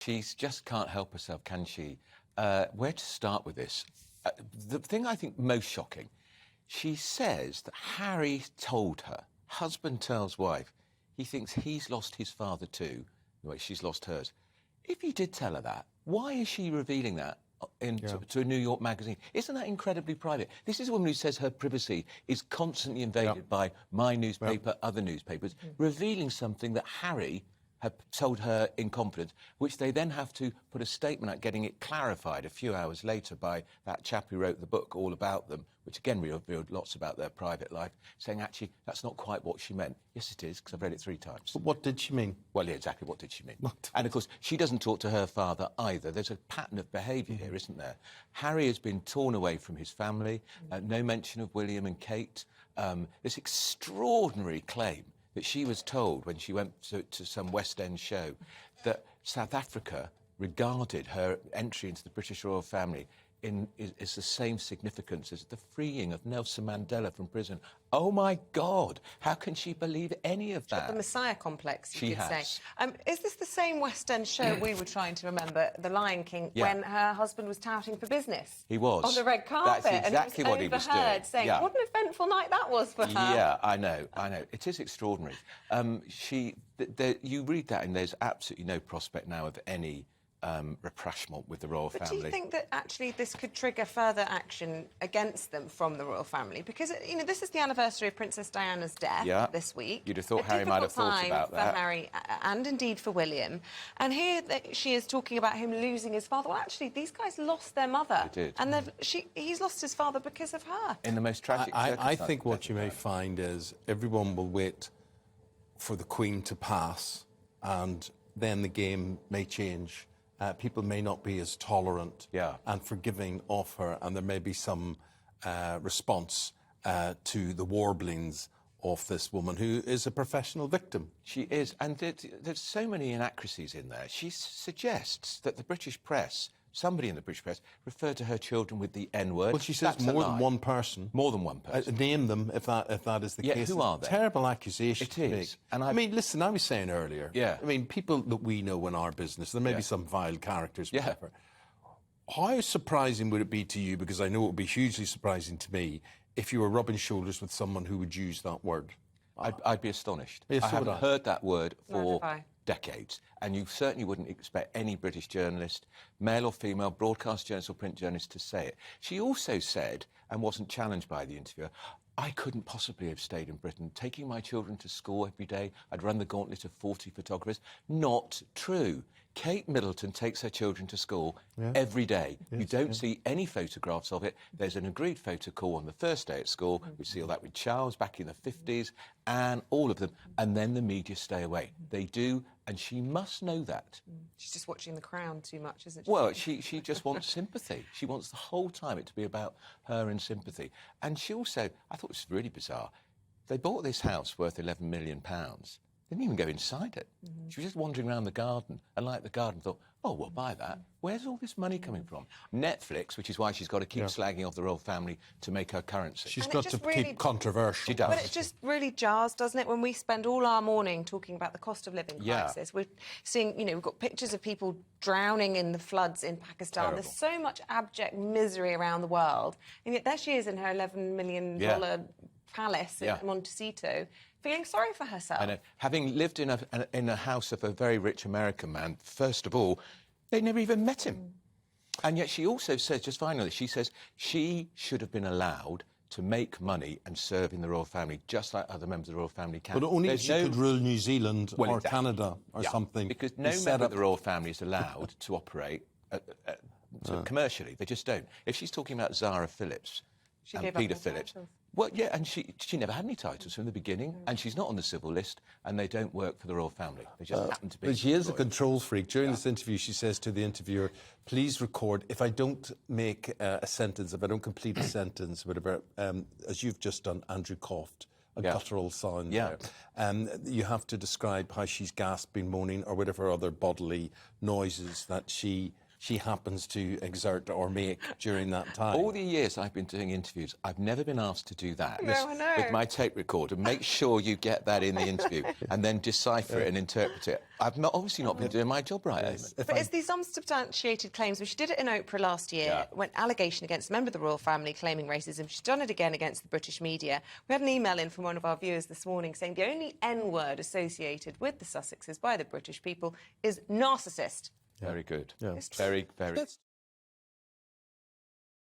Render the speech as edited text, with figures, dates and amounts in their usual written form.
She just can't help herself, can she? Where to start with this? The thing I think most shocking, she says that Harry told her, husband tells wife, he thinks he's lost his father too, the way she's lost hers. If he did tell her that, why is she revealing that to a New York magazine? Isn't that incredibly private? This is a woman who says her privacy is constantly invaded by my newspaper, other newspapers, revealing something that Harry had told her in confidence, which they then have to put a statement out, getting it clarified a few hours later by that chap who wrote the book all about them, which again revealed lots about their private life, saying, actually, that's not quite what she meant. Yes, it is, because I've read it 3 times. But what did she mean? Well, yeah, exactly, what did she mean? And, of course, she doesn't talk to her father either. There's a pattern of behaviour here, isn't there? Harry has been torn away from his family, no mention of William and Kate. This extraordinary claim that she was told when she went to some West End show that South Africa regarded her entry into the British royal family is the same significance as the freeing of Nelson Mandela from prison. Oh, my God, how can she believe any of that? The Messiah complex, you could say. Is this the same West End show we were trying to remember, The Lion King, when her husband was touting for business? He was. On the red carpet. That's exactly what he was doing. Saying, what an eventful night that was for her. Yeah, I know. It is extraordinary. You read that and there's absolutely no prospect now of any rapprochement with the royal family. But do you think that actually this could trigger further action against them from the royal family? Because, you know, this is the anniversary of Princess Diana's death this week. You'd have thought Harry might have thought about that. For Harry and indeed for William. And here she is talking about him losing his father. Well, actually, these guys lost their mother. They did. And he's lost his father because of her. In the most tragic circumstances. I think what you may find is everyone will wait for the Queen to pass and then the game may change. People may not be as tolerant and forgiving of her, and there may be some response to the warblings of this woman, who is a professional victim. She is, and there's so many inaccuracies in there. She suggests that the British press, somebody in the British press, referred to her children with the N-word. Well, she says more than one person. More than one person. Name them, if that is the case. Who are they? Terrible accusation to make. And I mean, listen, I was saying earlier, I mean, people that we know in our business, there may be some vile characters, whatever. How surprising would it be to you, because I know it would be hugely surprising to me, if you were rubbing shoulders with someone who would use that word? I'd be astonished. Yes, I haven't heard that word for Neither decades, and you certainly wouldn't expect any British journalist, male or female, broadcast journalist or print journalist, to say it. She also said, and wasn't challenged by the interviewer, I couldn't possibly have stayed in Britain. Taking my children to school every day, I'd run the gauntlet of 40 photographers. Not true. Kate Middleton takes her children to school every day. You don't see any photographs of it. There's an agreed photo call on the first day at school. We see all that with Charles back in the 50s, and all of them. And then the media stay away. They do, and she must know that. She's just watching The Crown too much, isn't she? Well, she just wants sympathy. She wants the whole time it to be about her and sympathy. And she also, I thought it was really bizarre, they bought this house worth £11 million. They didn't even go inside it. She was just wandering around the garden and liked the garden, thought, oh, we'll buy that. Where's all this money coming from? Netflix, which is why she's got to keep slagging off the royal family to make her currency. She's got to keep controversial. She does. But it just really jars, doesn't it, when we spend all our morning talking about the cost of living crisis. We're seeing, you know, we've got pictures of people drowning in the floods in Pakistan. Terrible. There's so much abject misery around the world. And yet there she is in her $11 million palace in Montecito, feeling sorry for herself. I know. Having lived in a house of a very rich American man, first of all, they never even met him. And yet she also says, just finally, she says she should have been allowed to make money and serve in the royal family, just like other members of the royal family can. But only if she could rule New Zealand or Canada or something. Because no member of the royal family is allowed to operate commercially. They just don't. If she's talking about Zara Phillips and Peter Phillips... Well, yeah, and she never had any titles from the beginning, and she's not on the civil list, and they don't work for the royal family. They just happen to be. But she is a control freak. During this interview, she says to the interviewer, please record, if I don't make a sentence, if I don't complete a sentence, whatever, as you've just done, Andrew coughed, a guttural sound there. You have to describe how she's gasping, moaning, or whatever other bodily noises that she she happens to exert or make during that time. All the years I've been doing interviews, I've never been asked to do that. No, I know. With my tape recorder, make sure you get that in the interview and then decipher it and interpret it. I've obviously not been doing my job right, Eamon. But it's these unsubstantiated claims. She did it in Oprah last year, went allegation against a member of the royal family claiming racism. She's done it again against the British media. We had an email in from one of our viewers this morning saying the only N-word associated with the Sussexes by the British people is narcissist. Very good. Yeah. Very, very...